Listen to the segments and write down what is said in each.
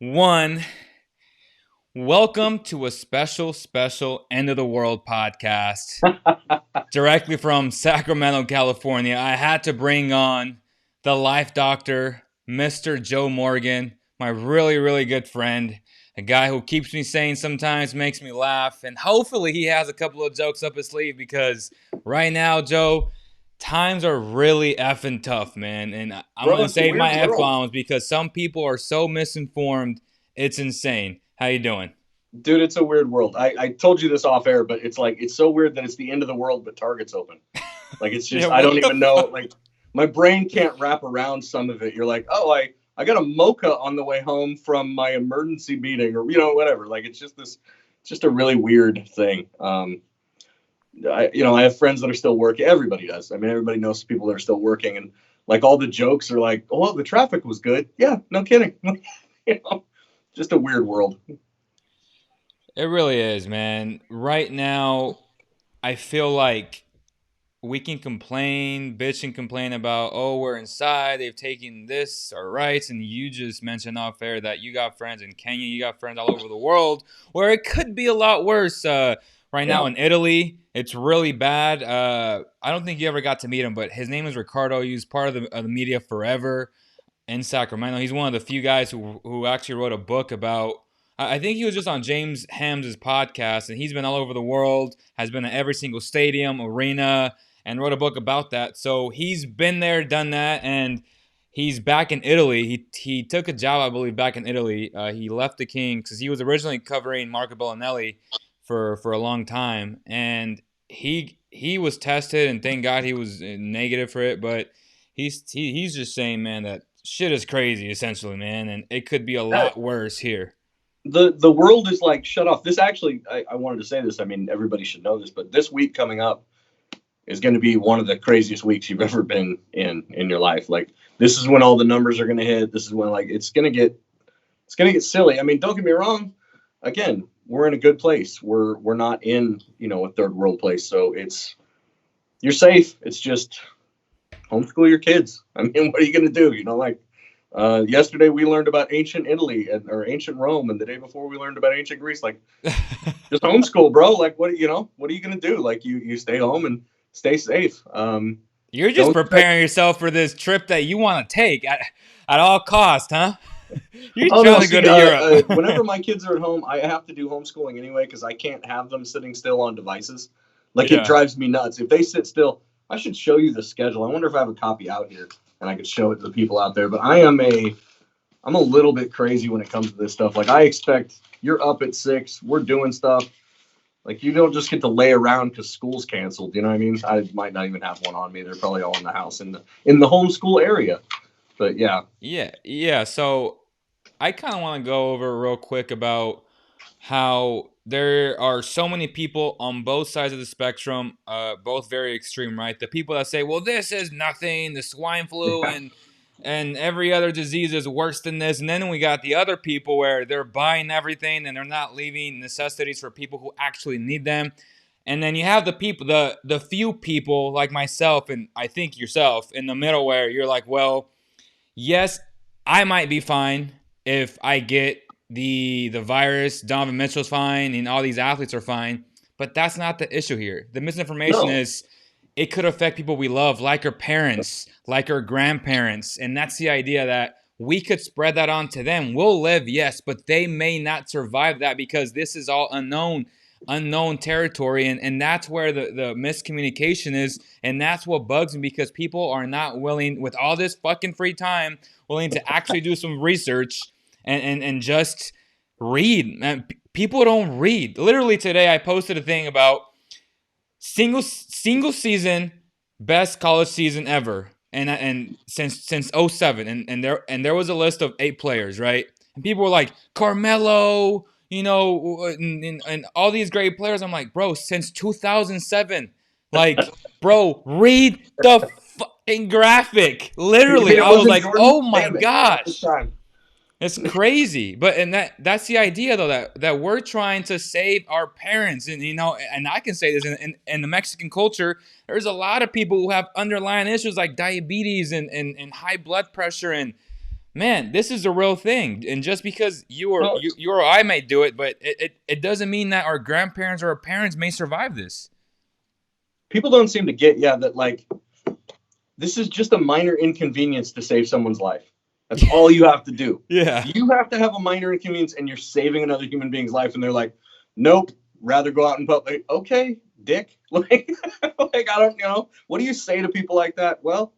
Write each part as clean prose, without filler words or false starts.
One, welcome to a special end of the world podcast directly from Sacramento, California. I had to bring on the life doctor, Mr. Joe Morgan, my really good friend, a guy who keeps me sane sometimes, makes me laugh, and hopefully he has a couple of jokes up his sleeve because right now, Joe, times are really effing tough, man. And I'm Bro, going to it's a save my weird world. F-bombs because some people are so misinformed. It's insane. How you doing? Dude, it's a weird world. I told you this off air, but it's so weird that it's the end of the world, but Target's open. Like, it's Yeah, just, I what don't the even know. fuck? Like, my brain can't wrap around some of it. You're like, oh, I got a mocha on the way home from my emergency meeting or, whatever. Like, it's just a really weird thing. I have friends that are still working. Everybody does. I mean, everybody knows people that are still working. And like, all the jokes are like, oh, well, the traffic was good. Yeah, no kidding. you know, just a weird world. It really is, man. Right now, I feel like we can complain, bitch and complain about, oh, we're inside, they've taken this, our rights, and you just mentioned off air that you got friends in Kenya, you got friends all over the world, where it could be a lot worse. Right now Yeah. in Italy, it's really bad. I don't think you ever got to meet him, but his name is Ricardo. He was part of the media forever in Sacramento. He's one of the few guys who actually wrote a book about. I think he was just on James Ham's podcast, and he's been all over the world, has been at every single stadium, arena, and wrote a book about that. So he's been there, done that, and he's back in Italy. He took a job, I believe, back in Italy. He left the Kings because he was originally covering Marco Bellinelli for a long time, and he was tested, and thank God he was negative for it, but. He's just saying, man, that shit is crazy, essentially, man, and it could be a Uh, lot worse here. the world is like shut off. This actually, I wanted to say this. I mean, everybody should know this, but this week coming up is going to be one of the craziest weeks you've ever been in your life. Like, this is when all the numbers are going to hit. This is when, like, it's going to get silly. I mean, don't get me wrong. Again, we're in a good place. We're not in a third world place, so you're safe. It's just homeschool your kids. I mean, what are you going to do? Like, yesterday we learned about ancient Italy or ancient Rome, and the day before we learned about ancient Greece. Like, just homeschool, bro. Like, what are you gonna do? Like, you stay home and stay safe. You're just Don't expect. preparing yourself for this trip that you want to take at all cost, huh? You're Oh no, trying to go see, to Europe. whenever my kids are at home, I have to do homeschooling anyway because I can't have them sitting still on devices. Like, it Yeah. drives me nuts if they sit still. I should show you the schedule. I wonder if I have a copy out here and I could show it to the people out there. But I'm a little bit crazy when it comes to this stuff. Like, I expect you're up at 6, we're doing stuff. Like, you don't just get to lay around because school's canceled. You know what I mean? I might not even have one on me. They're probably all in the house in the homeschool area. But yeah, Yeah. So I kind of want to go over real quick about how there are so many people on both sides of the spectrum, both very extreme, right? The people that say, "Well, this is nothing. The swine flu and every other disease is worse than this." And then we got the other people where they're buying everything and they're not leaving necessities for people who actually need them. And then you have the people, the few people like myself and I think yourself in the middle where you're like, well, yes, I might be fine if I get the virus. Donovan Mitchell's fine, and all these athletes are fine. But that's not the issue here. The misinformation no, is it could affect people we love, like our parents, like our grandparents, and that's the idea that we could spread that on to them. We'll live, yes, but they may not survive that because this is all unknown territory, and that's where the miscommunication is, and that's what bugs me because people are not willing, with all this fucking free time, willing to actually do some research and just read. Man, people don't read. Literally today I posted a thing about single season best college season ever, and since '07, and there was a list of 8 players, right? And people were like Carmelo, and all these great players. I'm like, bro, since 2007, like, bro, read the fucking graphic. you Literally, mean it I was wasn't like, Jordan? oh my Damn it! Not this gosh. time. It's crazy, but and that's the idea though that we're trying to save our parents, and and I can say this in the Mexican culture, there's a lot of people who have underlying issues like diabetes and high blood pressure, and man, this is a real thing. And just because No, you or I may do it, but it doesn't mean that our grandparents or our parents may survive this. people don't seem to get, yeah, that like this is just a minor inconvenience to save someone's life. That's all you have to do. Yeah. You have to have a minor inconvenience and you're saving another human being's life. And they're like, nope, rather go out in public. Okay, dick. Like I don't, what do you say to people like that? Well,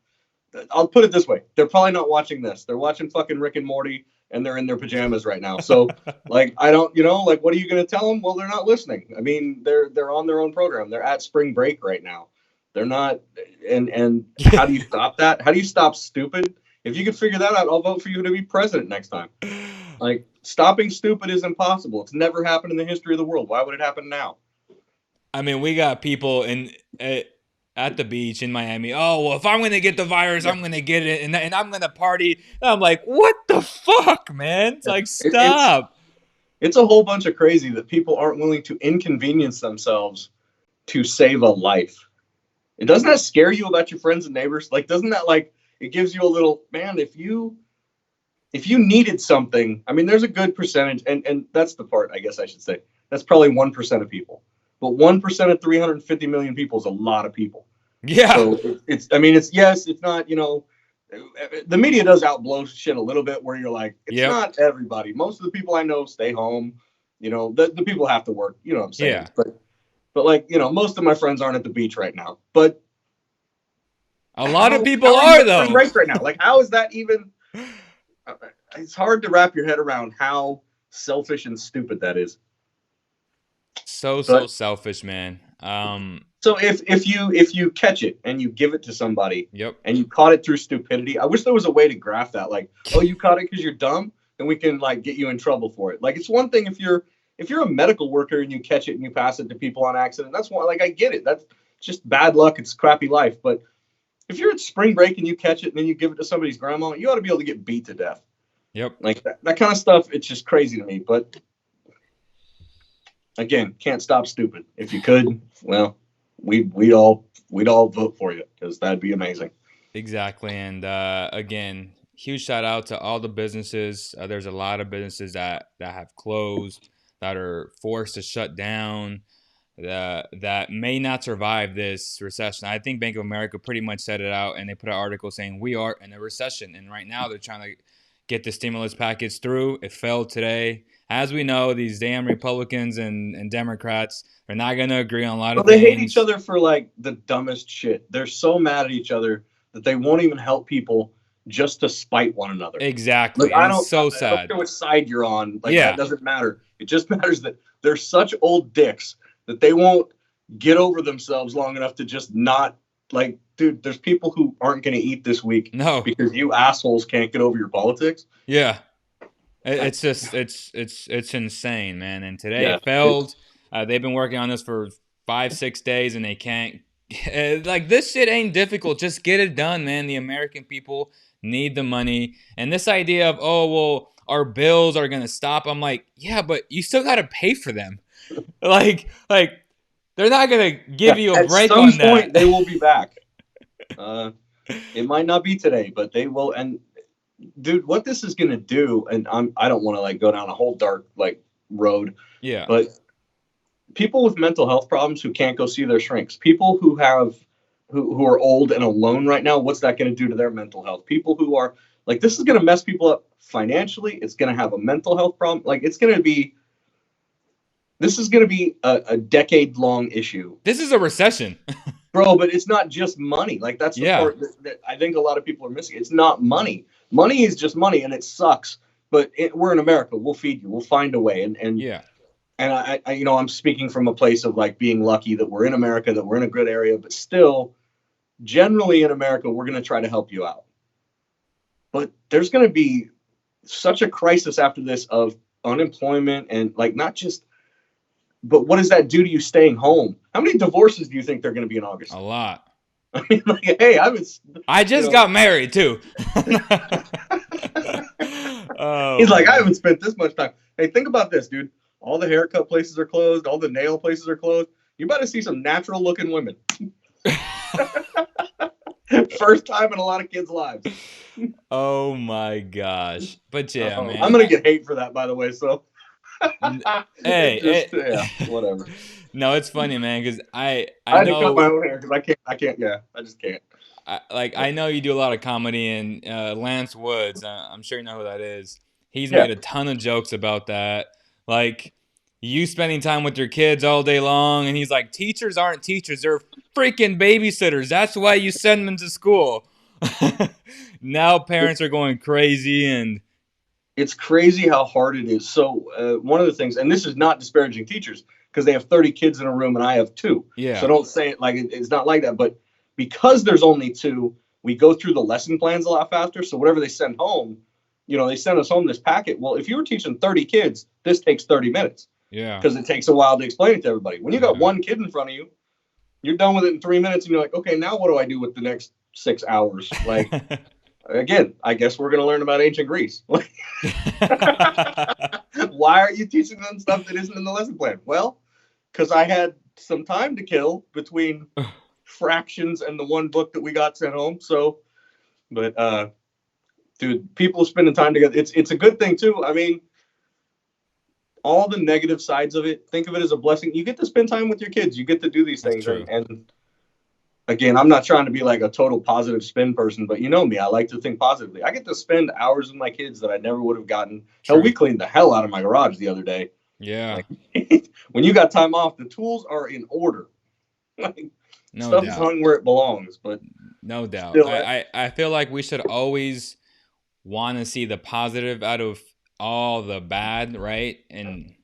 I'll put it this way. They're probably not watching this. They're watching fucking Rick and Morty and they're in their pajamas right now. So like, I don't, like, what are you going to tell them? Well, they're not listening. I mean, they're on their own program. They're at spring break right now. They're not. And how do you stop that? How do you stop stupid? If you could figure that out, I'll vote for you to be president next time. Like stopping stupid is impossible. It's never happened in the history of the world. Why would it happen now? I mean, we got people at the beach in Miami. Oh, well, if I'm going to get the virus, Yeah. I'm going to get it, and I'm going to party. And I'm like, what the fuck, man? It's like, It, it's stop. it's a whole bunch of crazy that people aren't willing to inconvenience themselves to save a life. It doesn't that scare you about your friends and neighbors? Like, doesn't that like it gives you a little man? If you needed something, I mean, there's a good percentage, and that's the part I guess I should say. That's probably 1% of people, but 1% of 350 million people is a lot of people. Yeah. So it's I mean, it's yes, it's not the media does outblow shit a little bit where you're like, it's Yep. not everybody. Most of the people I know stay home. The people have to work. You know what I'm saying? Yeah. But like, most of my friends aren't at the beach right now. But A lot of people how are you are, at spring though. break right now? Like, how is that even? It's hard to wrap your head around how selfish and stupid that is. So But selfish, man. so if you catch it and you give it to somebody Yep. and you caught it through stupidity, I wish there was a way to graph that. Like, oh, you caught it because you're dumb, then we can like get you in trouble for it. Like, it's one thing if you're a medical worker and you catch it and you pass it to people on accident. That's one. Like, I get it. That's just bad luck. It's crappy life. But if you're at spring break and you catch it and then you give it to somebody's grandma, you ought to be able to get beat to death. Yep. Like that kind of stuff. It's just crazy to me. But again, can't stop stupid. If you could, well, we'd all vote for you because that'd be amazing. Exactly. And again, huge shout out to all the businesses. There's a lot of businesses that have closed, that are forced to shut down, that may not survive this recession. I think Bank of America pretty much said it out, and they put an article saying we are in a recession. And right now they're trying to get the stimulus package through. It failed today. As we know, these damn Republicans and Democrats are not going to agree on a lot Well, of they things. hate each other for like the dumbest shit. They're so mad at each other that they won't even help people just to spite one another. Exactly. Like, And it's so I don't sad. care which side you're on. Like, Yeah. that doesn't matter. It just matters that they're such old dicks that they won't get over themselves long enough to just not like, dude, there's people who aren't going to eat this week No. because you assholes can't get over your politics. Yeah. It's just it's insane, man. And today Yeah. it failed. They've been working on this for 5-6 days, and they can't. Like, this shit ain't difficult. Just get it done, man. The American people need the money. And this idea of, oh well, our bills are gonna stop. I'm like, yeah, but you still gotta pay for them. like they're not gonna give you a break on At some point, that. they will be back. It might not be today, but they will. And dude, what this is gonna do, and I don't want to like go down a whole dark like road, Yeah. but people with mental health problems who can't go see their shrinks, people who are old and alone right now, what's that going to do to their mental health? People who are like, this is going to mess people up financially. It's going to have a mental health problem. Like, this is going to be a decade long issue. This is a recession. Bro, but it's not just money. Like, that's the part that I think a lot of people are missing. It's not money. Money is just money, and it sucks. But we're in America. We'll feed you. We'll find a way. And Yeah. And I, I'm speaking from a place of like being lucky that we're in America, that we're in a good area, but still, generally in America, we're going to try to help you out. But there's going to be such a crisis after this of unemployment and like not just, but what does that do to you staying home? How many divorces do you think they're going to be in August? A lot. I mean, like, hey, I just got married too. Oh, he's like, I haven't spent this much time. Hey, think about this, dude. All the haircut places are closed. All the nail places are closed. You better see some natural looking women. First time in a lot of kids' lives. Oh my gosh. But yeah, I'm man. gonna get hate for that, by the way. So N- it just, hey, yeah, whatever. no, it's funny, man, because I I had to cut my know own hair because I can't. Yeah, I just can't. I know you do a lot of comedy, and Lance Woods, I'm sure you know who that is. He's Yeah, made a ton of jokes about that, like you spending time with your kids all day long, and he's like, teachers aren't teachers, they're freaking babysitters. That's why you send them to school. Now it, parents are going crazy, and it's crazy how hard it is. So one of the things, and this is not disparaging teachers because they have 30 kids in a room and I have two. So yeah, don't say it like it's not like that. But because there's only two, we go through the lesson plans a lot faster. So whatever they send home, they send us home this packet. Well, if you were teaching 30 kids, this takes 30 minutes yeah, because it takes a while to explain it to everybody. When you got yeah. one kid in front of you, you're done with it in 3 minutes, and you're like, okay, now what do I do with the next 6 hours? Like, again, I guess we're going to learn about ancient Greece. Why are you teaching them stuff that isn't in the lesson plan? Well, because I had some time to kill between fractions and the one book that we got sent home. So, but dude, people spending time together, it's a good thing too. I mean, all the negative sides of it, think of it as a blessing. You get to spend time with your kids. You get to do these That's things, true. and again, I'm not trying to be like a total positive spin person, but you know me, I like to think positively. I get to spend hours with my kids that I never would have gotten. Hell, we True. cleaned the hell out of my garage the other day. Yeah, Like, when you got time off, the tools are in order. Like, no stuff is doubt. hung where it belongs, but No doubt. still, I feel like we should always want to see the positive out of all the bad, right? And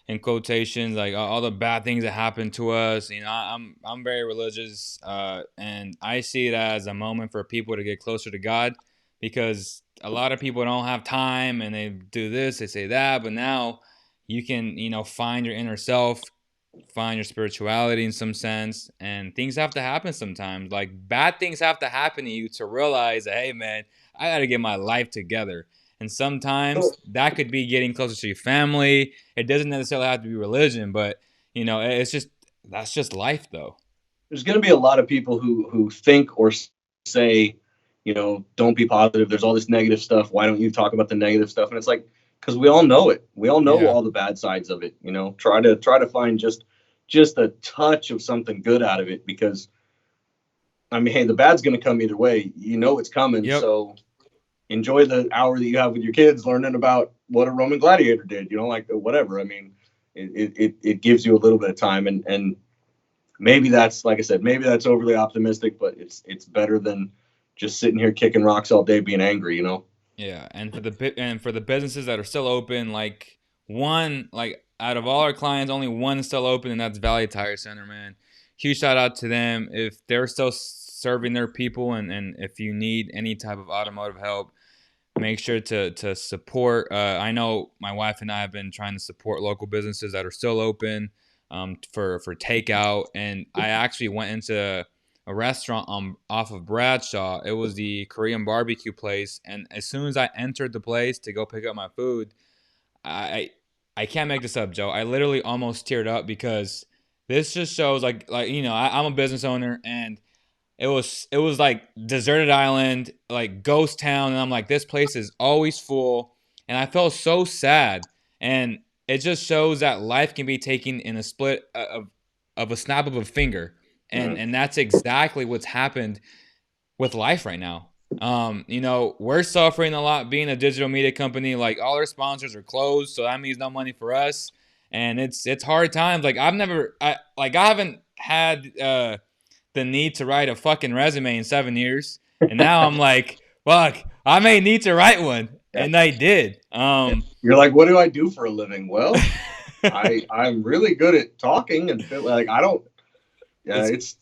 in quotations, like all the bad things that happen to us. I'm very religious, and I see it as a moment for people to get closer to God, because a lot of people don't have time and they do this, they say that, but now you can find your inner self, find your spirituality in some sense, and things have to happen sometimes. Like bad things have to happen to you to realize that, hey man, I got to get my life together. And sometimes that could be getting closer to your family. It doesn't necessarily have to be religion, but it's just that's just life though. there's going to be a lot of people who think or say, don't be positive. There's all this negative stuff. Why don't you talk about the negative stuff? And it's like, because we all know it. We all know Yeah. all the bad sides of it. Try to find just a touch of something good out of it, because I mean, hey, the bad's going to come either way. You know it's coming. Yep. So enjoy the hour that you have with your kids learning about what a Roman gladiator did. Like whatever. I mean, it gives you a little bit of time, and maybe that's, like I said, maybe that's overly optimistic, but it's better than just sitting here kicking rocks all day being angry. Yeah, and for the businesses that are still open, like out of all our clients, only one is still open, and that's Valley Tire Center, man. Huge shout out to them if they're still serving their people, and if you need any type of automotive help, make sure to support. I know my wife and I have been trying to support local businesses that are still open, for takeout, and I actually went into a restaurant off of Bradshaw. It was the Korean barbecue place, and as soon as I entered the place to go pick up my food, I I can't make this up, Joe. I literally almost teared up because this just shows I'm a business owner, and it was like deserted island, like ghost town, and I'm like, this place is always full, and I felt so sad, and it just shows that life can be taken in a split of a snap of a finger, and Mm. and that's exactly what's happened with life right now. We're suffering a lot being a digital media company. Like all our sponsors are closed, so that means no money for us, and it's hard times. Like I haven't had the need to write a fucking resume in 7 years, and now I'm like, fuck, I may need to write one, Yeah. and I did. Yeah. You're like, what do I do for a living? Well, I'm really good at talking and feel like I don't. Yeah, it's it's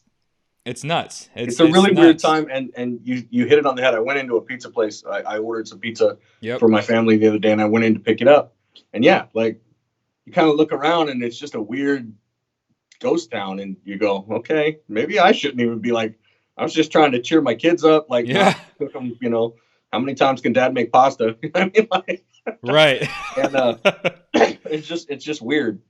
it's nuts. it's It's a it's really weird nuts. time, and you hit it on the head. I went into a pizza place. I ordered some pizza Yep. for my family the other day, and I went in to pick it up. And yeah, like, you kind of look around, and it's just a weird ghost town, and you go, okay, maybe I shouldn't even be like. I was just trying to cheer my kids up, like Yeah. not cook them. How many times can Dad make pasta? I mean, like, Right. and it's just weird.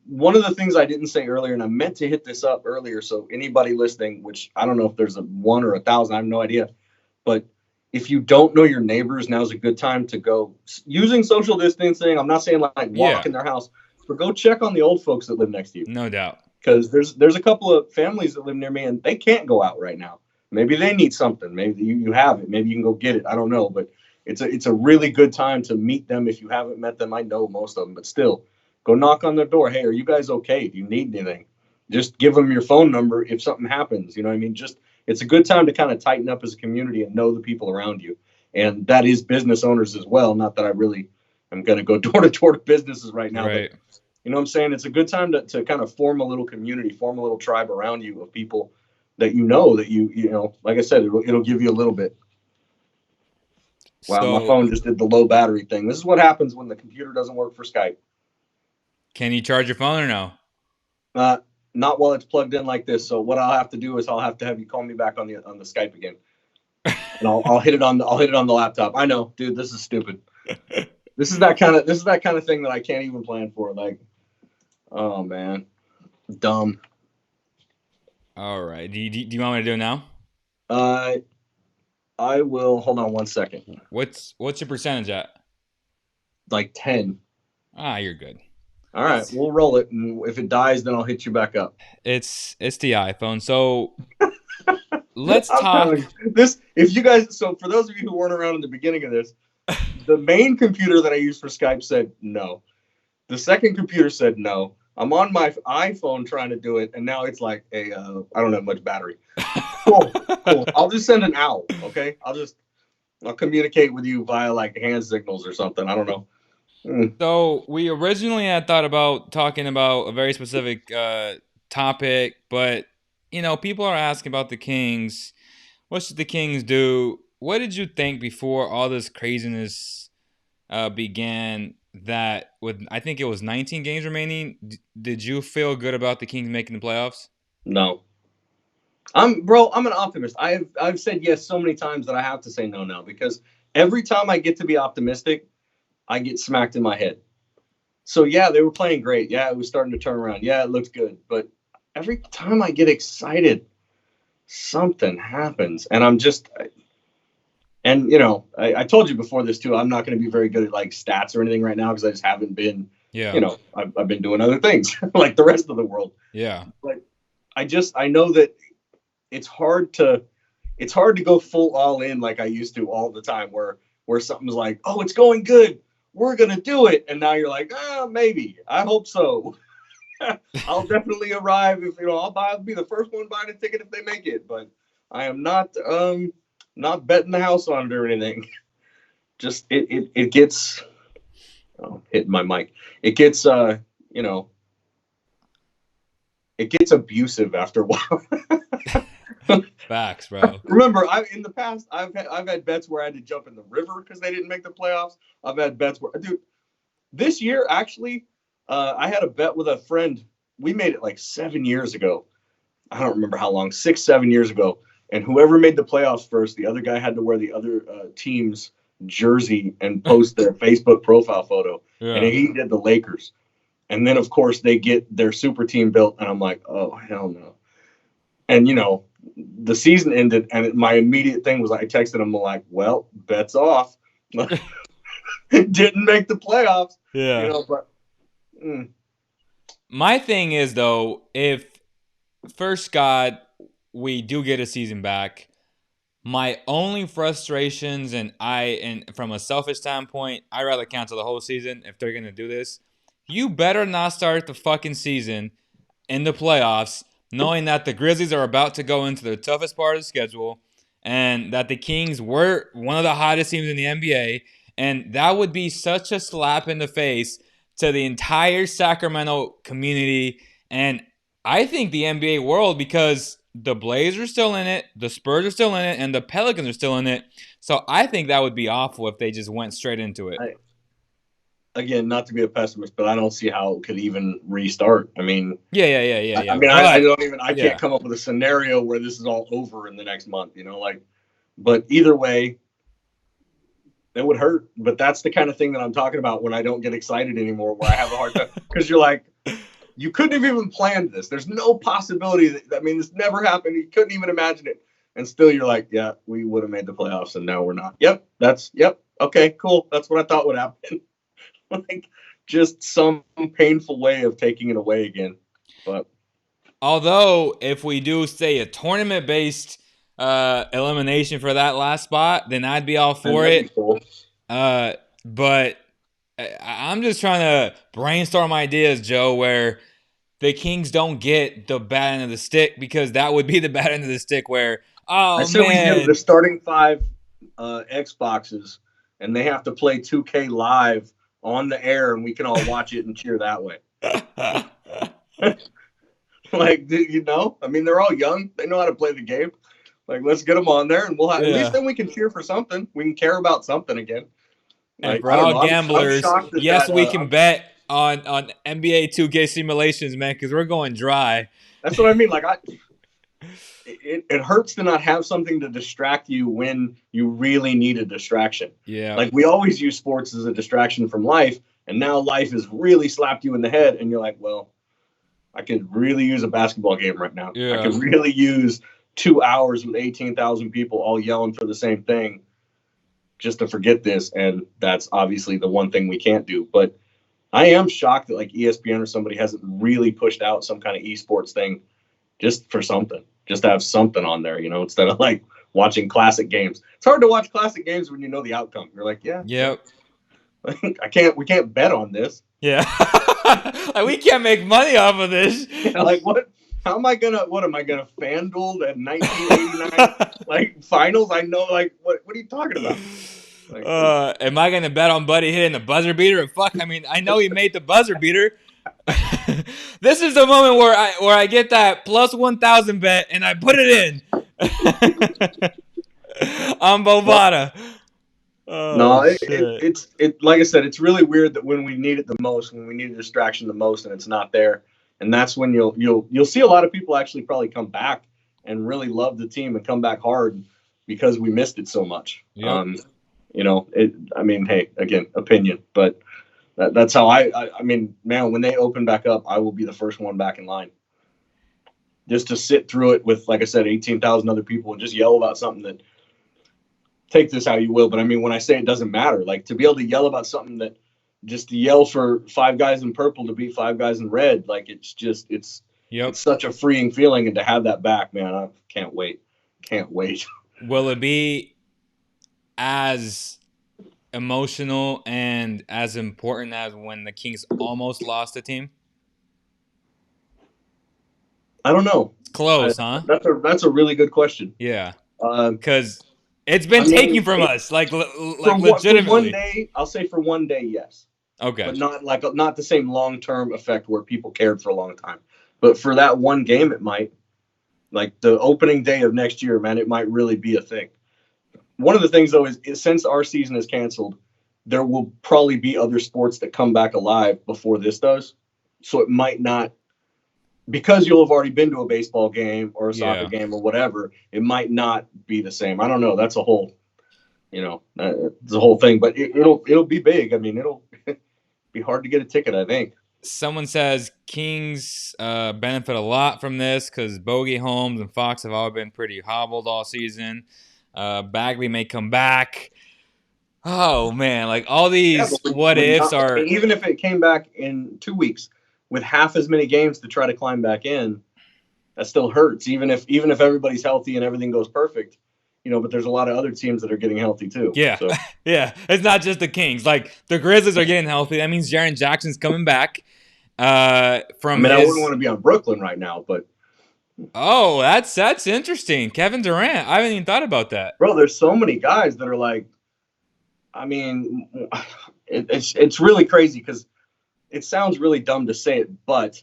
one of the things I didn't say earlier, and I meant to hit this up earlier, so anybody listening, which I don't know if there's a one or 1,000, I have no idea, but if you don't know your neighbors, now's a good time to go using social distancing. I'm not saying like walk Yeah, in their house, but go check on the old folks that live next to you, no doubt. because there's a couple of families that live near me and they can't go out right now. Maybe they need something. Maybe you have it. Maybe you can go get it. I don't know, but it's a really good time to meet them if you haven't met them. I know most of them, but still, go knock on their door. Hey, are you guys okay? Do you need anything? Just give them your phone number if something happens. You know what I mean? Just it's a good time to kind of tighten up as a community and know the people around you. And that is business owners as well. Not that I really am going to go door to door to businesses right now, but Right. you know what I'm saying? It's a good time to kind of form a little community, form a little tribe around you of people that you know, like I said, it'll give you a little bit. Wow, my So, phone just did the low battery thing. This is what happens when the computer doesn't work for Skype. can you charge your phone or no? Uh, Not while it's plugged in like this. So what I'll have to do is I'll have to have you call me back on the Skype again, and I'll hit it on the laptop. I know, dude, this is stupid. This is that kind of thing that I can't even plan for. Like, oh man, dumb. All right. Do you want me to do it now? Uh, I will hold on 1 second. What's your percentage at? Like 10. Ah, you're good. All right, It's we'll roll it, and if it dies, then I'll hit you back up. it's the iPhone. So let's I'm talk. telling you, this. If you guys, so for those of you who weren't around in the beginning of this, the main computer that I used for Skype said no. The second computer said no. I'm on my iPhone trying to do it, and now it's like I don't have much battery. Cool, cool. I'll just send an owl. Okay, I'll communicate with you via like hand signals or something. I don't know. Mm, So we originally had thought about talking about a very specific topic, but people are asking about the Kings. What should the Kings do? What did you think before all this craziness began? That with I think it was 19 games remaining. Did you feel good about the Kings making the playoffs? no, I'm an optimist. I've said yes so many times that I have to say no now because every time I get to be optimistic, I get smacked in my head. So yeah, they were playing great. Yeah, it was starting to turn around. Yeah, it looked good. But every time I get excited, something happens, and I'm just and I told you before this too. I'm not going to be very good at like stats or anything right now because I just haven't been. Yeah, I've been doing other things like the rest of the world. yeah. But I know that it's hard to go full all in like I used to all the time where something's like, oh, it's going good, we're gonna do it, and now you're like, maybe, I hope so. I'll definitely arrive if I'll be the first one buying a ticket if they make it, but I am not betting the house on it or anything. Just it gets hitting my mic. It gets you know it gets abusive after a while. Facts, bro. Remember, in the past I've had bets where I had to jump in the river because they didn't make the playoffs. I've had bets where, dude, this year actually, I had a bet with a friend. We made it like 7 years ago. I don't remember how long, 6, 7 years ago. And whoever made the playoffs first, the other guy had to wear the other team's jersey and post their Facebook profile photo. And Yeah. he did the Lakers. And then of course they get their super team built, and I'm like, oh hell no. And the season ended, and my immediate thing was I texted him like, well, bets off. Didn't make the playoffs, Yeah. but mm, My thing is though, if first God we do get a season back, my only frustrations and from a selfish standpoint, I'd rather cancel the whole season if they're gonna do this. You better not start the fucking season in the playoffs, knowing that the Grizzlies are about to go into the toughest part of the schedule and that the Kings were one of the hottest teams in the NBA. And that would be such a slap in the face to the entire Sacramento community. And I think the NBA world, because the Blazers are still in it, the Spurs are still in it, and the Pelicans are still in it. So I think that would be awful if they just went straight into it. again, not to be a pessimist, but I don't see how it could even restart. I mean, Yeah. I But don't even, I can't yeah, come up with a scenario where this is all over in the next month. But either way, it would hurt. But that's the kind of thing that I'm talking about when I don't get excited anymore, where I have a hard time because you're like, you couldn't have even planned this. There's no possibility that, I mean, this never happened. You couldn't even imagine it. And still you're like, yeah, we would have made the playoffs and now we're not. Yep. Okay, cool. That's what I thought would happen. Like just some painful way of taking it away again. But Although, if we do say a tournament based elimination for that last spot, then I'd be all and for that'd be it. cool. But I'm just trying to brainstorm ideas, Joe, where the Kings don't get the bad end of the stick, because that would be the bad end of the stick where, I oh said we do man. the starting five Xboxes, and they have to play 2K live on the air, and we can all watch it and cheer that way. Like, you know, I mean, they're all young; they know how to play the game. Like, let's get them on there, and we'll have, at least Yeah. then we can cheer for something. We can care about something again. And Like, for I don't all know. I'm gamblers, shocked that yes, that. we can bet on NBA 2K simulations, man, because we're going dry. That's what I mean. Like, it hurts to not have something to distract you when you really need a distraction. Yeah. Like we always use sports as a distraction from life, and now life has really slapped you in the head, and you're like, well, I could really use a basketball game right now. I Yeah. could really use 2 hours with 18,000 people all yelling for the same thing just to forget this. And that's obviously the one thing we can't do. But I am shocked that like ESPN or somebody hasn't really pushed out some kind of esports thing just for something, just to have something on there, you know, instead of like watching classic games. It's hard to watch classic games when you know the outcome. You're like, yeah, Yep. we can't bet on this. Yeah. Like, we can't make money off of this. Like what? How am I gonna? What am I gonna FanDuel the 1989 like finals? I know, like what? What are you talking about? Like, Am I gonna bet on Buddy hitting the buzzer beater? Fuck, I mean, I know he made the buzzer beater. This is the moment where I get that plus 1,000 bet and I put it in on Bovada. no, Oh shit. it's like I said, it's really weird that when we need it the most, when we need a distraction the most, and it's not there, and that's when you'll see a lot of people actually probably come back and really love the team and come back hard because we missed it so much. Yep. You know, I mean, hey, again, opinion, but that's how I mean, man, when they open back up, I will be the first one back in line. Just to sit through it with, like I said, 18,000 other people and just yell about something that, take this how you will, but I mean, when I say it doesn't matter, like to be able to yell about something that, just to yell for five guys in purple to beat five guys in red, like it's Yep. such a freeing feeling, and to have that back, man, I can't wait. Can't wait. Will it be as emotional and as important as when the Kings almost lost a team? I don't know. It's close, huh? That's a really good question. Yeah. Um, Because it's been I mean, taken from us, like for legitimately. one day, I'll say for one day, yes, Okay. but not the same long term effect where people cared for a long time. But for that one game, it might. Like the opening day of next year, man, it might really be a thing. One of the things though is since our season is canceled, there will probably be other sports that come back alive before this does. So it might not, because you'll have already been to a baseball game or a soccer game or whatever, it might not be the same. I don't know. That's a whole, you know, the whole thing, but it'll be big. I mean, it'll be hard to get a ticket, I think. Someone says Kings benefit a lot from this because Bogey, Holmes, and Fox have all been pretty hobbled all season. Bagley may come back. Oh man, like all these what ifs are. Even if it came back in 2 weeks with half as many games to try to climb back in, that still hurts. Even if everybody's healthy and everything goes perfect, you know. But there's a lot of other teams that are getting healthy too. Yeah, so. Yeah. It's not just the Kings. Like the Grizzlies are getting healthy. That means Jaren Jackson's coming back. I wouldn't want to be on Brooklyn right now, but that's interesting. Kevin Durant. I haven't even thought about that. Bro, there's so many guys that are like, I mean, it's really crazy because it sounds really dumb to say it, but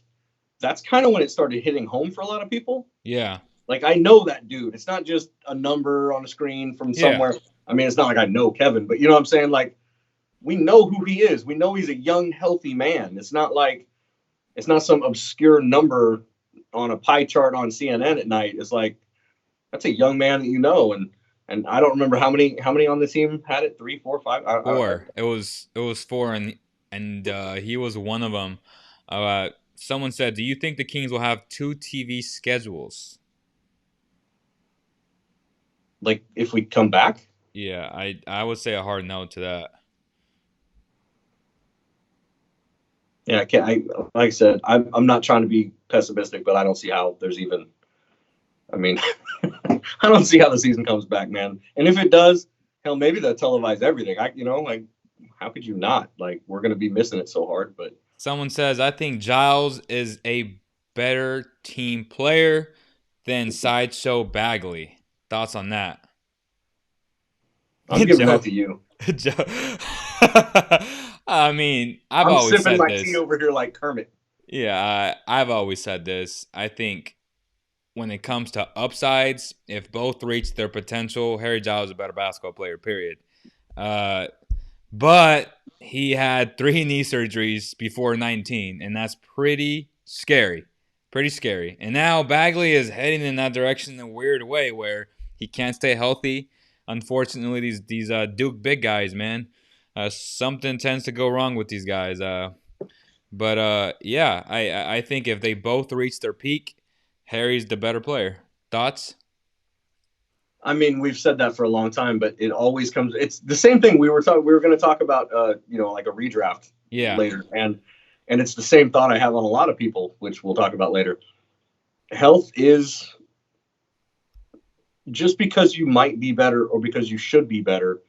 that's kind of when it started hitting home for a lot of people. Yeah. Like I know that dude. It's not just a number on a screen from somewhere. I mean, it's not like I know Kevin, but you know what I'm saying? Like we know who he is. We know he's a young, healthy man. It's not some obscure number on a pie chart on CNN at night. It's like that's a young man that you know, and I don't remember how many on the team had it. 3, 4, 5. Four. It was four, and he was one of them. Someone said, "Do you think the Kings will have two TV schedules?" Like if we come back, Yeah, I would say a hard no to that. yeah, I can't. Like I said, I'm not trying to be pessimistic, but I don't see how there's even. I mean, I don't see how the season comes back, man. And if it does, hell, maybe they'll televise everything. Like how could you not? Like we're gonna be missing it so hard. But Someone says, "I think Giles is a better team player than Sideshow Bagley." Thoughts on that? I'm giving that Joe, to you. Joe. I mean, I've I'm always sipping said my tea this. over here like Kermit. Yeah, I've always said this. I think when it comes to upsides, if both reach their potential, Harry Giles is a better basketball player. Period. Uh, but he had 3 knee surgeries before 19, and that's pretty scary. Pretty scary. And now Bagley is heading in that direction in a weird way where he can't stay healthy. Unfortunately, these Duke big guys, man, something tends to go wrong with these guys. But yeah, I think if they both reach their peak, Harry's the better player. Thoughts? I mean, we've said that for a long time, but it always comes. It's the same thing we were talking. We were going to talk about, like a redraft Yeah, later, and it's the same thought I have on a lot of people, which we'll talk about later. Health is just because you might be better or because you should be better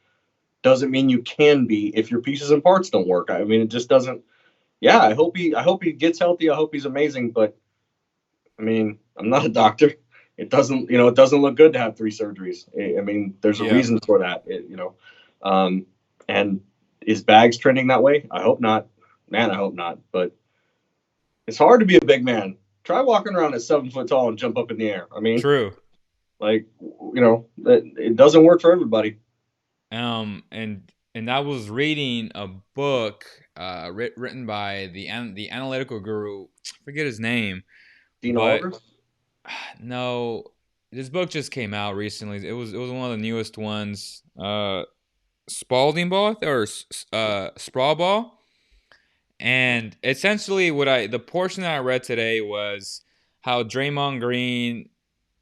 doesn't mean you can be if your pieces and parts don't work. I mean, it just doesn't. Yeah, I hope he gets healthy. I hope he's amazing, but I mean, I'm not a doctor. It doesn't look good to have 3 surgeries. I mean, there's a yeah, reason for that. Um, and is Bags trending that way? I hope not. Man, I hope not. But it's hard to be a big man. Try walking around at 7 foot tall and jump up in the air. I mean, true. like, it doesn't work for everybody. And I was reading a book written by the analytical guru. I forget his name, Dean but Oliver, no, this book just came out recently. It was one of the newest ones. Spalding Ball or Sprawl Ball, and essentially the portion that I read today was how Draymond Green,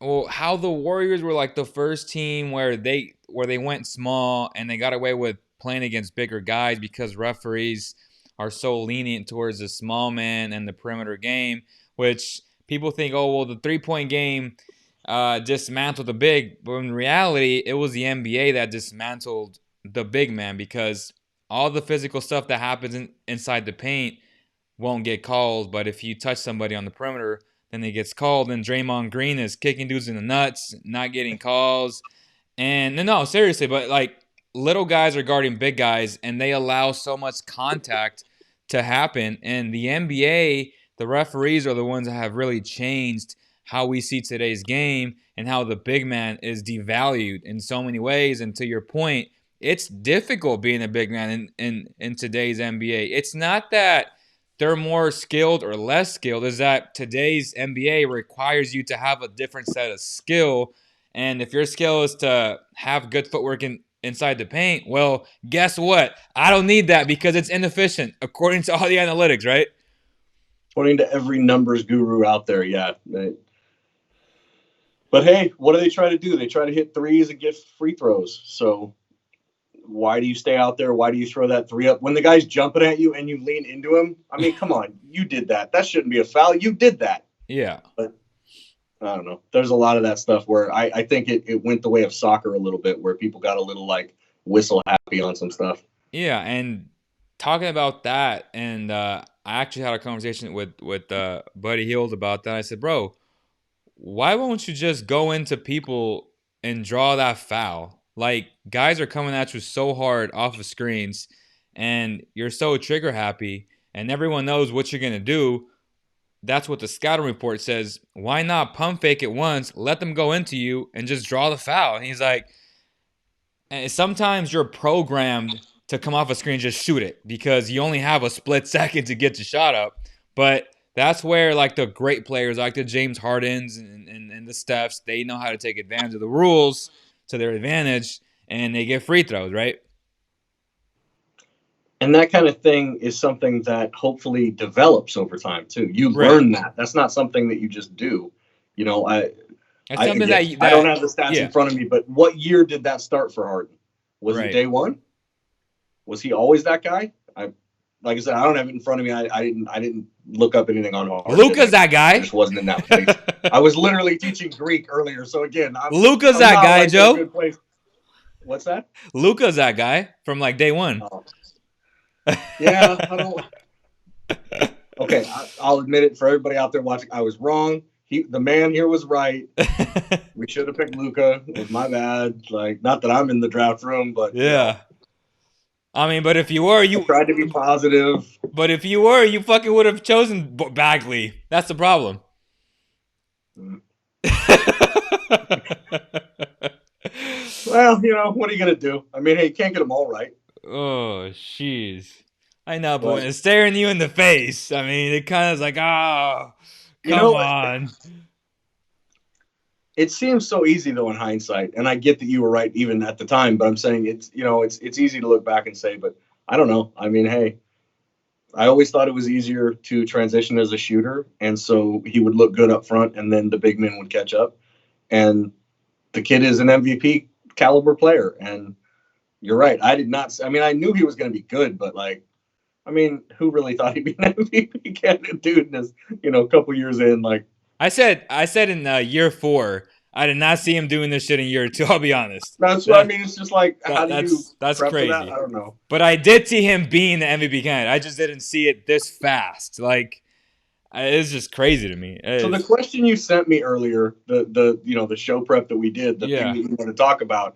well, how the Warriors were like the first team where they went small and they got away with playing against bigger guys because referees are so lenient towards the small man and the perimeter game, which people think, oh well, the 3-point game dismantled the big, but in reality, it was the NBA that dismantled the big man because all the physical stuff that happens inside the paint won't get called, but if you touch somebody on the perimeter, then it gets called. And Draymond Green is kicking dudes in the nuts, not getting calls. And no, seriously, but like little guys are guarding big guys, and they allow so much contact to happen. And the NBA, the referees are the ones that have really changed how we see today's game and how the big man is devalued in so many ways. And to your point, it's difficult being a big man in today's NBA. It's not that they're more skilled or less skilled, is that today's NBA requires you to have a different set of skill. And if your skill is to have good footwork inside the paint, well, guess what? I don't need that because it's inefficient according to all the analytics, right? according to every numbers guru out there, yeah. But hey, what do they try to do? They try to hit threes and get free throws. So why do you stay out there? Why do you throw that three up when the guy's jumping at you and you lean into him? I mean, come on, you did that. That shouldn't be a foul. You did that. Yeah. But I don't know. There's a lot of that stuff where I think it went the way of soccer a little bit, where people got a little like whistle happy on some stuff. Yeah, and talking about that, and I actually had a conversation with Buddy Hield about that. I said, bro, why won't you just go into people and draw that foul? Like guys are coming at you so hard off of screens, and you're so trigger happy, and everyone knows what you're gonna do. That's what the scouting report says. Why not pump fake it once, let them go into you, and just draw the foul? And he's like, and sometimes you're programmed to come off a screen and just shoot it because you only have a split second to get your shot up. But that's where like the great players like the James Hardens and the Stephs, they know how to take advantage of the rules to their advantage and they get free throws, right? And that kind of thing is something that hopefully develops over time too. You Right. learn that. That's not something that you just do. You know, It's I something again, that I don't that have the stats in yeah. front of me, but what year did that start for Harden? Was it Right. day one? Was he always that guy? Like I said, I don't have it in front of me. I didn't look up anything on Harden, did Luca's I? that I guy. just wasn't in that place. I was literally teaching Greek earlier, so again, Luca's I'm that not guy, like in a Joe. good place. What's that? Luca's that guy from like day one. Oh, yeah, I don't. Okay, I'll admit it for everybody out there watching. I was wrong. The man here was right. We should have picked Luca. It was my bad. Like, not that I'm in the draft room, but Yeah. I mean, but if you were, I tried to be positive. you fucking would have chosen Bagley. That's the problem. Well, what are you gonna do? I mean, hey, you can't get them all right. Oh, jeez. I know, but when But it's staring you in the face, I mean, it kind of is like, oh, you come know, on. it seems so easy though in hindsight, and I get that you were right even at the time. But I'm saying it's easy to look back and say, but I don't know. I mean, hey, I always thought it was easier to transition as a shooter, and so he would look good up front, and then the big men would catch up. And the kid is an MVP caliber player, and you're right. I did not. I mean, I knew he was going to be good, but like, I mean, who really thought he'd be an MVP candidate, dude? In his, a couple years in, like I said in year 4, I did not see him doing this shit in year 2. I'll be honest. that's what I That, mean. It's just like, how do you that's prep for that? crazy. I don't know. But I did see him being the MVP candidate. I just didn't see it this fast. Like, it's just crazy to me. So the It's, question you sent me earlier, the show prep that we did, the thing yeah, that you want to talk about.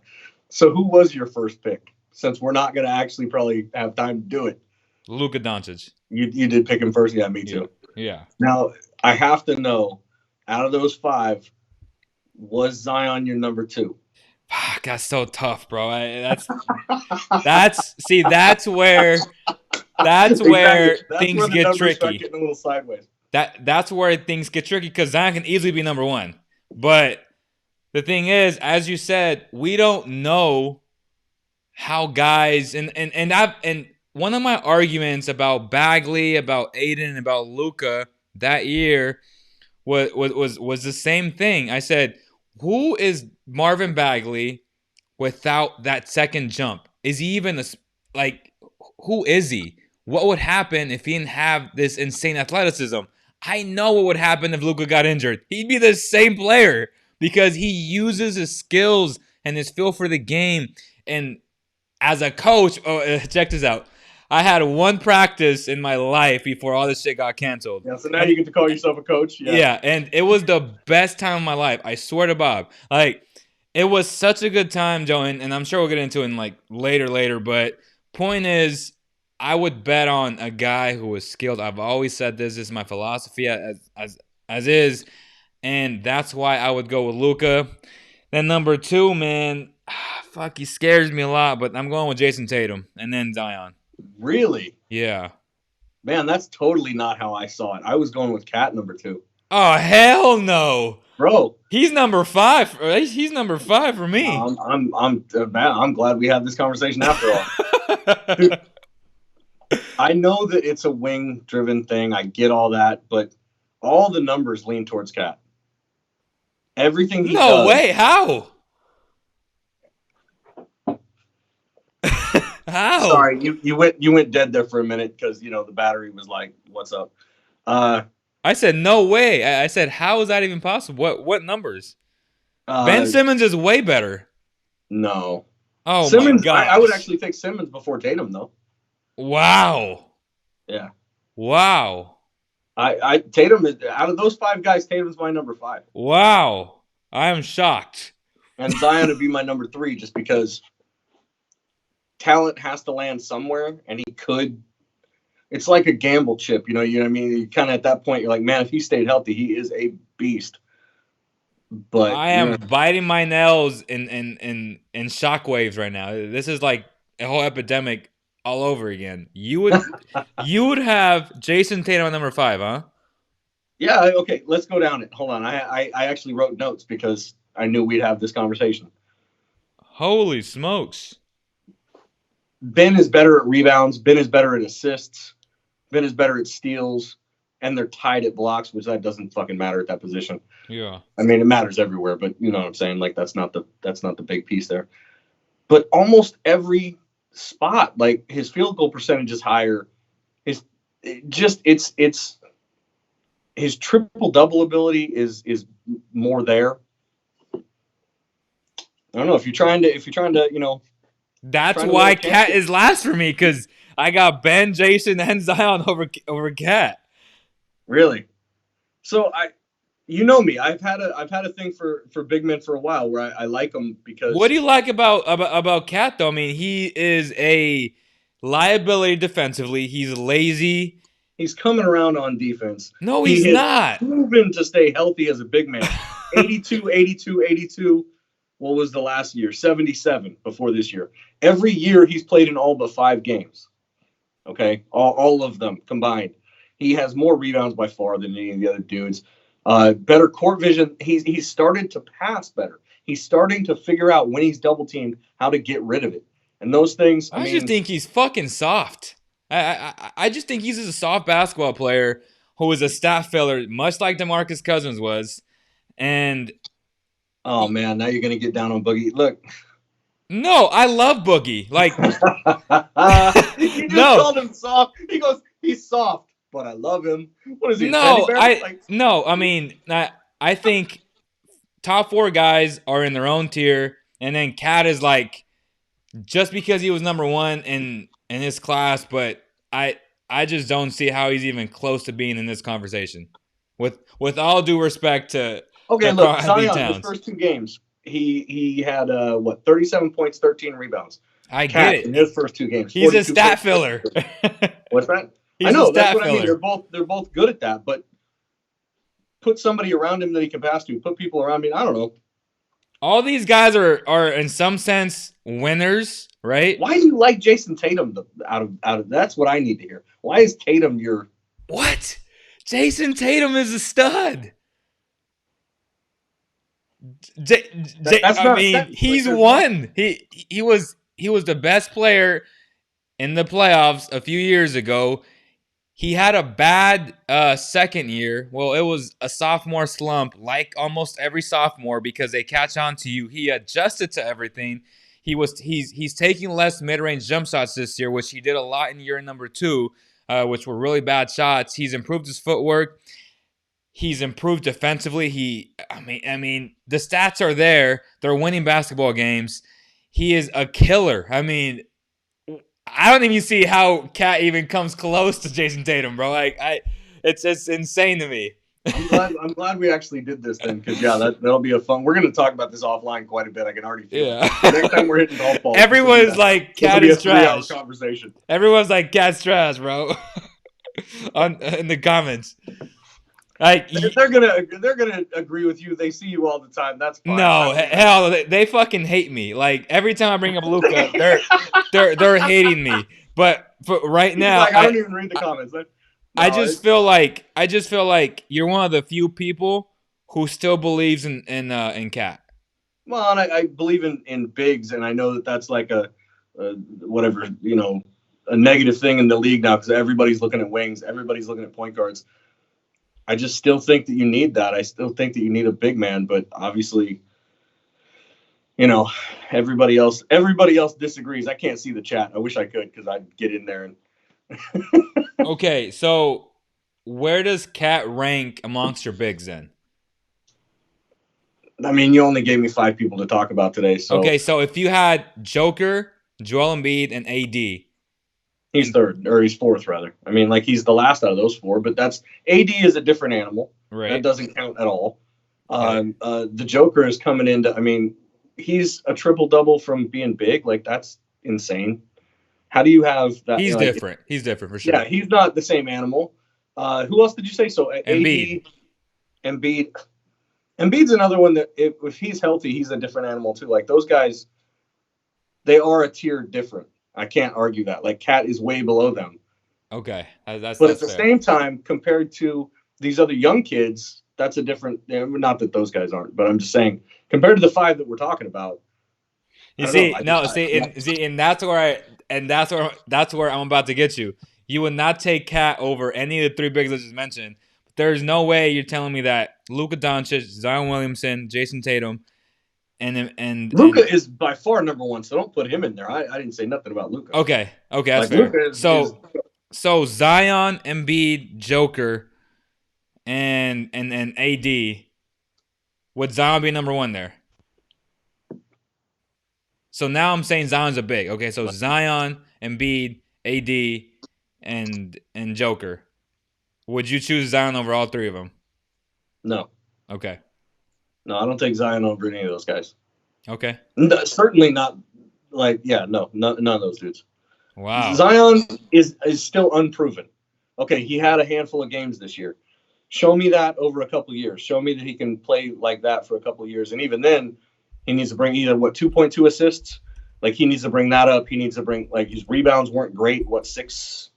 So who was your first pick? Since we're not going to actually probably have time to do it, Luka Doncic. you did pick him first. Yeah, me Yeah, too. yeah. Now I have to know, out of those five, was Zion your number two? Fuck, that's so tough, bro. That's where Exactly. That's where things the get numbers start tricky. getting a little sideways. That's where things get tricky because Zion can easily be number 1. But the thing is, as you said, we don't know how guys and one of my arguments about Bagley, about Aiden, about Luca that year was the same thing. I said, who is Marvin Bagley without that second jump? Is he even like who is he? What would happen if he didn't have this insane athleticism? I know what would happen if Luka got injured. He'd be the same player because he uses his skills and his feel for the game. And as a coach, check this out. I had one practice in my life before all this shit got canceled. Yeah. So now And you get to call yourself a coach. Yeah. yeah, and it was the best time of my life. I swear to Bob. Like, it was such a good time, Joe, and I'm sure we'll get into it in like later. But point is, I would bet on a guy who was skilled. I've always said this is my philosophy as is, and that's why I would go with Luka. Then number 2, man, fuck, he scares me a lot, but I'm going with Jason Tatum and then Zion. Really? Yeah. Man, that's totally not how I saw it. I was going with Cat number two. Oh, hell no. Bro, He's number 5. He's number 5 for me. I'm glad we had this conversation after all. Dude, I know that it's a wing driven thing. I get all that, but all the numbers lean towards Cat. Everything he No does. way. How? How? Sorry, you went dead there for a minute because the battery was like, "What's up?" I said no way. I said how is that even possible? What numbers? Ben uh, Simmons is way better. no, Oh my Simmons. I would gosh. actually take Simmons before Tatum, though. Wow. Yeah, Wow. I Tatum is out of those five guys. Tatum's my number 5, Wow. I am shocked. and Zion would be my number 3, just because talent has to land somewhere, and he could. It's like a gamble chip, you know what I mean? You kind of at that point, you're like, man, if he stayed healthy, he is a beast. But I am biting my nails in shockwaves right now. This is like a whole epidemic all over again. You would have Jason Tatum at number 5, huh? yeah, okay, let's go down it. Hold on, I actually wrote notes because I knew we'd have this conversation. Holy smokes. Ben is better at rebounds. Ben is better at assists. Ben is better at steals, and they're tied at blocks, which that doesn't fucking matter at that position. Yeah. I mean, it matters everywhere, but you know what I'm saying. Like that's not the big piece there. But almost every spot, like his field goal percentage is higher. His it's his triple double ability is more there. I don't know if you're trying to That's trying to win a why Cat championship. is last for me because I got Ben, Jason, and Zion over Cat. Really. So you know me. I've had a thing for big men for a while where I like them What do because you like about Cat though? I mean, he is a liability defensively. He's lazy. he's coming around on defense. No, He he's has not. proven to stay healthy as a big man. 82, 82, 82. What was the last year? 77 before this year. Every year he's played in all but 5 games. Okay, all of them combined. He has more rebounds by far than any of the other dudes. Better court vision. He's started to pass better. He's starting to figure out when he's double teamed how to get rid of it. And those things, I I just mean, think he's fucking soft. I just think he's a soft basketball player who is a stat filler, much like DeMarcus Cousins was. And oh man, now you're gonna get down on Boogie. Look, no, I love Boogie. Like, you just no, called him soft. He goes, he's soft, but I love him. What is he, a teddy no, bear? Like, I mean, I think top four guys are in their own tier, and then Cat is like just because he was number one in his class, but I just don't see how he's even close to being in this conversation. With all due respect okay, to look, Karl Anthony Zion, his Towns, first 2 games, he had 37 points, 13 rebounds. I get Cat it. in his first 2 games, He's a 42 stat points. filler. What's that? I He's a know that's stat what I mean. They're filler. both good at that, but put somebody around him that he can pass to. Put people around me. I don't know. All these guys are in some sense winners, right? Why do you like Jason Tatum? Out of that's what I need to hear. Why is Tatum your? What? Jason Tatum is a stud. That's I not a mean, sentence. Like he's there's no. won. He was the best player in the playoffs a few years ago. He had a bad second year. Well, it was a sophomore slump, like almost every sophomore, because they catch on to you. He adjusted to everything. He's taking less mid-range jump shots this year, which he did a lot in year number two, which were really bad shots. He's improved his footwork. He's improved defensively. I mean, the stats are there. They're winning basketball games. He is a killer. I mean, I don't even see how Cat even comes close to Jason Tatum, bro. It's just insane to me. I'm glad we actually did this then, because yeah, that'll be a fun. We're gonna talk about this offline quite a bit. I can already feel it. Yeah. Next time we're hitting golf balls, Everyone's like, this will Cat be a is 3 hour trash. conversation. Everyone's like, Cat's trash, bro. In the comments. Like, They're gonna agree with you. They see you all the time. That's fine. I no, don't even. hell, they fucking hate me. Like every time I bring up Luca, they're hating me. But for right He's now, like, I don't even read the comments. I No, just feel like you're one of the few people who still believes in Cat. well, and I believe in bigs, and I know that's like a whatever a negative thing in the league now because everybody's looking at wings, everybody's looking at point guards. I just still think that you need that. I still think that you need a big man, but obviously, you know, everybody else disagrees. I can't see the chat. I wish I could because I'd get in there and. Okay, so where does Cat rank amongst your bigs then? I mean, you only gave me 5 people to talk about today, so Okay, so if you had Joker, Joel Embiid, and AD, he's third or he's fourth rather. I mean, like he's the last out of those 4, but that's AD is a different animal. That right? doesn't count at all. Okay. The Joker is coming into. I mean, he's a triple double from being big. Like that's insane. How do you have that? He's Like, different. He's different for yeah, sure. he's not the same animal. Who else did you say? So Embiid. AD, Embiid. Embiid's another one that if he's healthy, he's a different animal too. Like those guys, they are a tier different. I can't argue that. Like Cat is way below them. Okay, But at that's the fair. same time, compared to these other young kids, that's a different. Not that those guys aren't, but I'm just saying compared to the 5 that we're talking about, I You don't know. see, no, see, Yeah. and that's where I'm about to get you. You would not take Cat over any of the three bigs I just mentioned. But there's no way you're telling me that Luka Doncic, Zion Williamson, Jason Tatum, and Luca is by far number one, so don't put him in there. I didn't say nothing about Luca. okay, that's Like fair. Luca is So Zion, Embiid, Joker, and AD. Would Zion be number one there? So now I'm saying Zion's a big. Okay, so Zion, Embiid, AD, and Joker. Would you choose Zion over all three of them? no, Okay. no. I don't take Zion over any of those guys. Okay. No, certainly not. Like, yeah, no, none of those dudes. Wow. Zion is still unproven. Okay, he had a handful of games this year. Show me that over a couple of years. Show me that he can play like that for a couple of years, and even then, he needs to bring either 2.2 assists. Like he needs to bring that up. He needs to bring like his rebounds weren't great. What 6?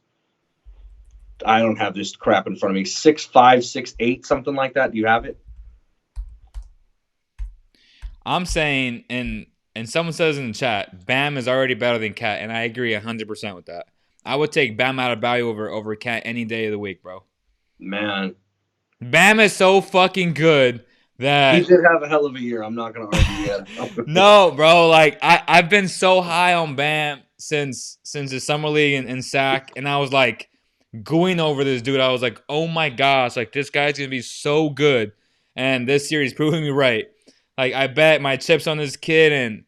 I don't have this crap in front of me. 6'5", 6'8", something like that. Do you have it? I'm saying, and someone says in the chat, Bam is already better than Cat, and I agree 100% with that. I would take Bam out of value over Cat any day of the week, bro. Man, Bam is so fucking good that he did have a hell of a year. I'm not gonna argue yet. no, bro. Like I've been so high on Bam since the summer league and Sac, and I was like going over this dude. I was like, oh my gosh, like this guy's gonna be so good, and this series proving me right. Like I bet my chips on this kid, and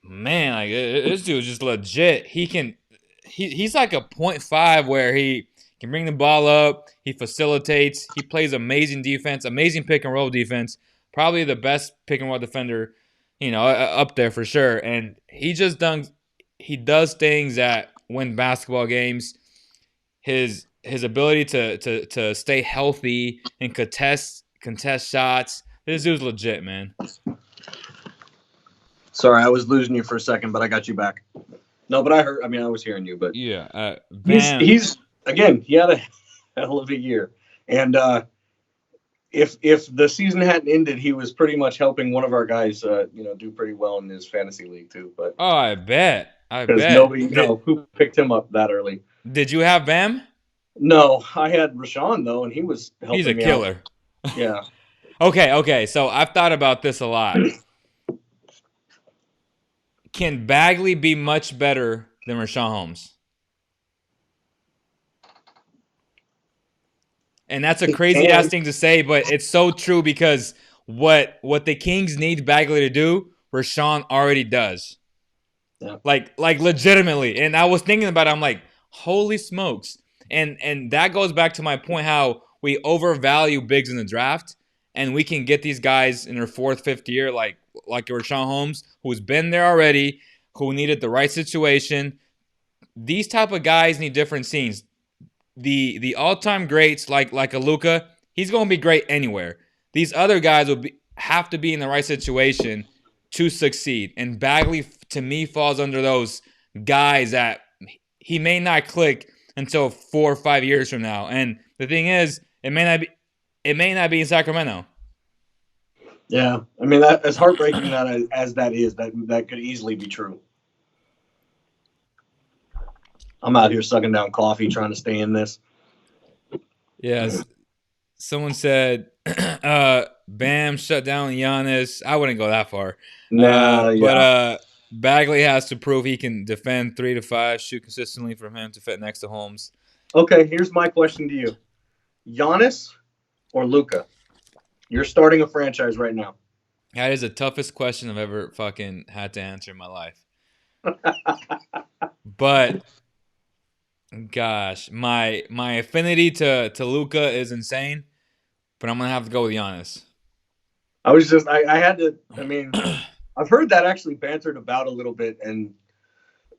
man, like this dude's just legit. He's like a .5 where he can bring the ball up, he facilitates, he plays amazing defense, amazing pick and roll defense, probably the best pick and roll defender, up there for sure. And he does things that win basketball games. His ability to stay healthy and contest shots. This dude's legit, man. Sorry, I was losing you for a second, but I got you back. No, but I heard. I mean, I was hearing you, but Yeah, he's again. He had a hell of a year, and if the season hadn't ended, he was pretty much helping one of our guys, do pretty well in his fantasy league too. But oh, I bet. because nobody, who picked him up that early. Did you have Bam? No, I had Rashawn though, and he was helping He's a me killer. Out. Yeah. Okay. So I've thought about this a lot. Can Bagley be much better than Rashawn Holmes? And that's a crazy ass thing to say, but it's so true because what the Kings need Bagley to do, Rashawn already does. Yeah. Like legitimately. And I was thinking about it, I'm like, holy smokes. And that goes back to my point how we overvalue bigs in the draft, and we can get these guys in their fourth, fifth year, like Rashawn Holmes, who's been there already, who needed the right situation. These type of guys need different scenes. The all-time greats like a Luka, he's going to be great anywhere. These other guys have to be in the right situation to succeed. And Bagley, to me, falls under those guys that he may not click until 4 or 5 years from now. And the thing is, it may not be in Sacramento. Yeah, I mean, that, as heartbreaking as that is, that could easily be true. I'm out here sucking down coffee, trying to stay in this. Yes. Someone said, Bam shut down Giannis. I wouldn't go that far. But Bagley has to prove he can defend 3 to 5, shoot consistently from him to fit next to Holmes. Okay, here's my question to you. Giannis or Luka? You're starting a franchise right now. That is the toughest question I've ever fucking had to answer in my life. But gosh, my affinity to Luka is insane, but I'm gonna have to go with Giannis. I had to. I mean, I've heard that actually bantered about a little bit, and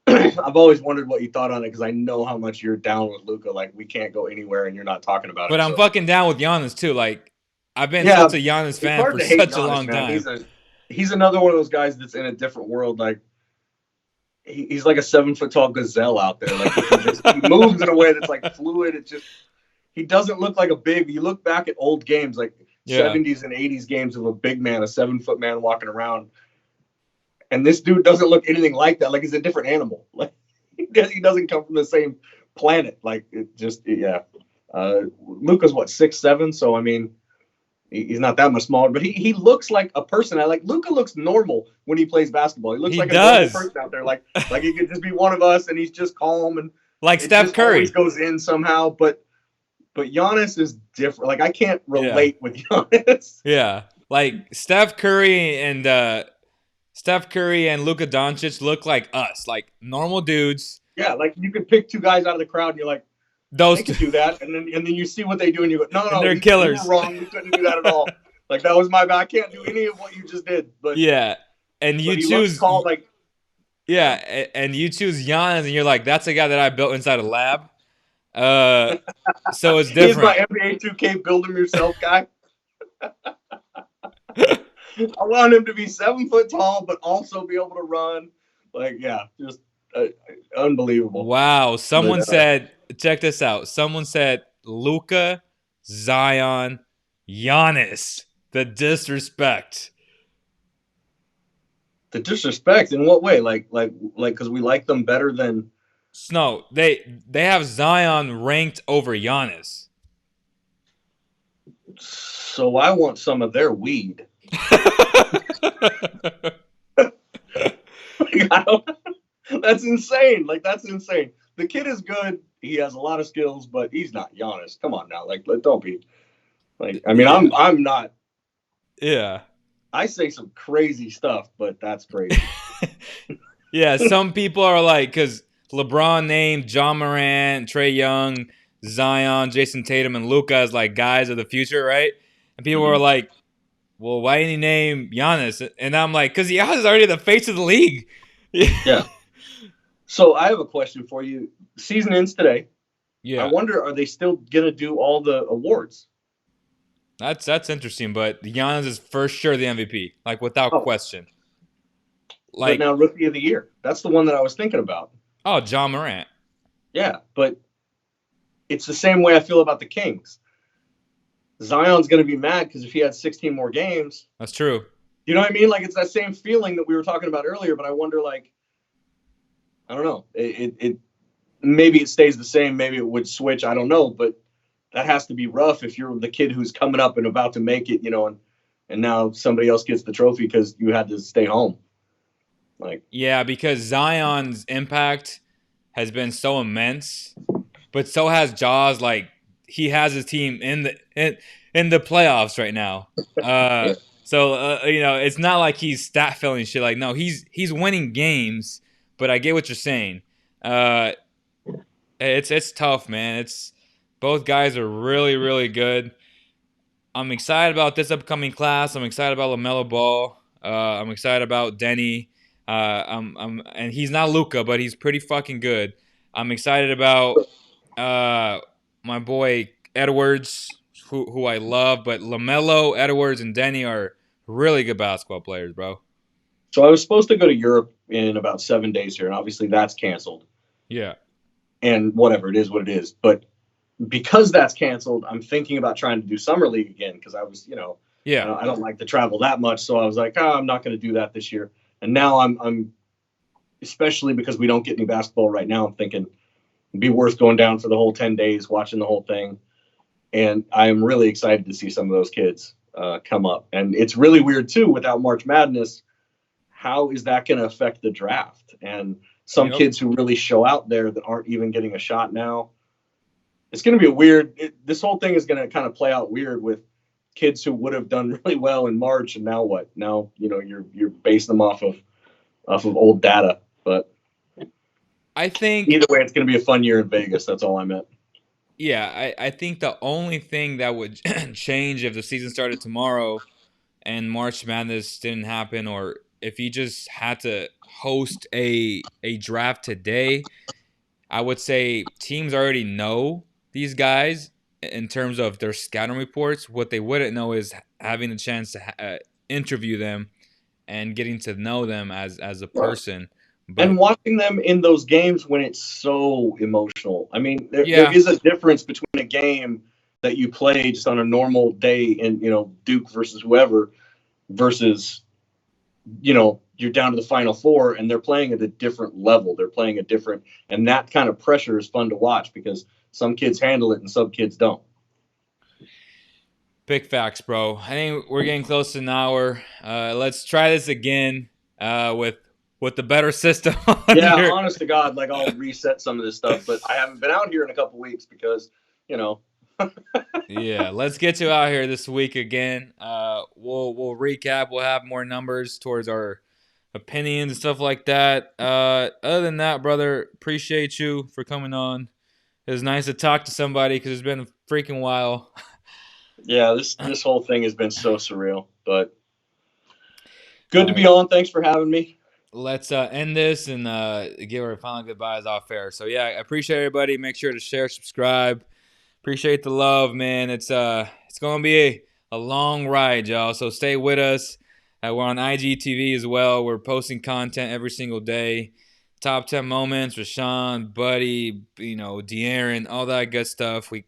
I've always wondered what you thought on it because I know how much you're down with Luka. Like we can't go anywhere, and you're not talking about it. But I'm fucking down with Giannis too. Like I've been such a Giannis fan for such a long time. He's another one of those guys that's in a different world. Like he's like a 7-foot-tall gazelle out there. Like he moves in a way that's like fluid. It's just he doesn't look like a big. You look back at old games, like 70s and 80s games of a big man, a 7-foot man walking around. And this dude doesn't look anything like that. Like he's a different animal. Like he doesn't come from the same planet. Like it just yeah. Luka's what 6'7", so I mean he's not that much smaller, but he looks like a person. I like Luka looks normal when he plays basketball. He looks He like a normal does. person out there. Like he could just be one of us, and he's just calm, and Like it Steph just always Curry. goes in somehow. But Giannis is different. Like I can't Yeah. relate with Giannis. Yeah. Like Steph Curry and Luka Doncic look like us, like normal dudes. Yeah, like you could pick two guys out of the crowd, and you're like, Those they two, could do that, and then you see what they do, and you go, no, no, and no, they're we were killers. wrong. We couldn't do that at all. Like that was my bad. I can't do any of what you just did. Yeah. And you But he looks choose called like yeah, and you choose Giannis and you're like, that's a guy that I built inside a lab. Uh so it's he's my different. NBA 2K build him yourself guy. I want him to be 7 foot tall, but also be able to run. Like, yeah, just unbelievable. Wow. But Someone said, check this out. Someone said Luka, Zion, Giannis. The disrespect. the disrespect in what way? Like, because we like them better than. No, they have Zion ranked over Giannis. So I want some of their weed. That's insane. Like, that's insane. The kid is good. He has a lot of skills, but he's not Giannis. Come on now. Like, don't be. Like, I mean, Yeah. I'm not. Yeah. I say some crazy stuff, but that's crazy. Yeah, some people are like, because LeBron named John Morant, Trey Young, Zion, Jason Tatum, and Luka as like guys of the future, right? And people are Mhm. like, well, why didn't he name Giannis? And I'm like, because Giannis is already the face of the league. Yeah. So I have a question for you. Season ends today. I Yeah, wonder, are they still gonna do all the awards? that's interesting. But Giannis is for sure the MVP, like without Oh, question. but Like, now Rookie of the Year. That's the one that I was thinking about. oh, John Morant. Yeah, but it's the same way I feel about the Kings. Zion's gonna be mad because if he had 16 more games, That's true. you know what I mean? Like it's that same feeling that we were talking about earlier. But I wonder, like, I don't know. It maybe it stays the same. Maybe it would switch. I don't know. But that has to be rough if you're the kid who's coming up and about to make it, and now somebody else gets the trophy because you had to stay home. Like, Yeah, because Zion's impact has been so immense, but so has Jaws. Like he has his team in the playoffs right now. yeah. So it's not like he's stat filling shit. Like no, he's winning games. But I get what you're saying. Uh, it's tough, man. It's both guys are really really good. I'm excited about this upcoming class. I'm excited about LaMelo Ball. I'm excited about Denny. And he's not Luca, but he's pretty fucking good. I'm excited about my boy Edwards, who I love. But LaMelo, Edwards, and Denny are really good basketball players, bro. So I was supposed to go to Europe in about 7 days here, and obviously that's canceled. Yeah. And whatever, it is what it is. But because that's canceled, I'm thinking about trying to do summer league again because I was, Yeah. I don't like to travel that much, so I was like, I'm not going to do that this year. And now I'm especially because we don't get any basketball right now. I'm thinking it'd be worth going down for the whole 10 days, watching the whole thing. And I am really excited to see some of those kids come up. And it's really weird too without March Madness. How is that going to affect the draft? And some Yep. kids who really show out there that aren't even getting a shot now. It's going to be a weird. This whole thing is going to kind of play out weird with kids who would have done really well in March, and now what? Now you're basing them off of old data. But I think either way, it's going to be a fun year in Vegas. That's all I meant. yeah, I think the only thing that would change if the season started tomorrow and March Madness didn't happen, or if he just had to host a draft today, I would say teams already know these guys in terms of their scouting reports. What they wouldn't know is having the chance to interview them and getting to know them as a person. And But watching them in those games when it's so emotional. I mean, there yeah, is a difference between a game that you play just on a normal day in, Duke versus whoever versus, your you're down to the final four, and they're playing at a different level. They're playing a different, and that kind of pressure is fun to watch because some kids handle it and some kids don't. Big facts, bro. I think we're getting close to an hour. Let's try this again with the better system on Yeah, here. honest to God, like I'll reset some of this stuff, but I haven't been out here in a couple weeks because, you know. Yeah, let's get you out here this week again. We'll recap. We'll have more numbers towards our opinions and stuff like that. Other than that, brother, appreciate you for coming on. It was nice to talk to somebody because it's been a freaking while. Yeah, this whole thing has been so surreal, but good to But be on. Thanks for having me. let's end this and give our final goodbyes off air. So yeah, I appreciate everybody. Make sure to share, subscribe. Appreciate the love, man. It's gonna be a long ride, y'all. So stay with us. We're on IGTV as well. We're posting content every single day. Top 10 moments, Rashawn, Buddy, De'Aaron, all that good stuff. We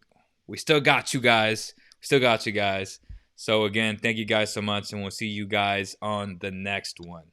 still got you guys. We still got you guys. So again, thank you guys so much, and we'll see you guys on the next one.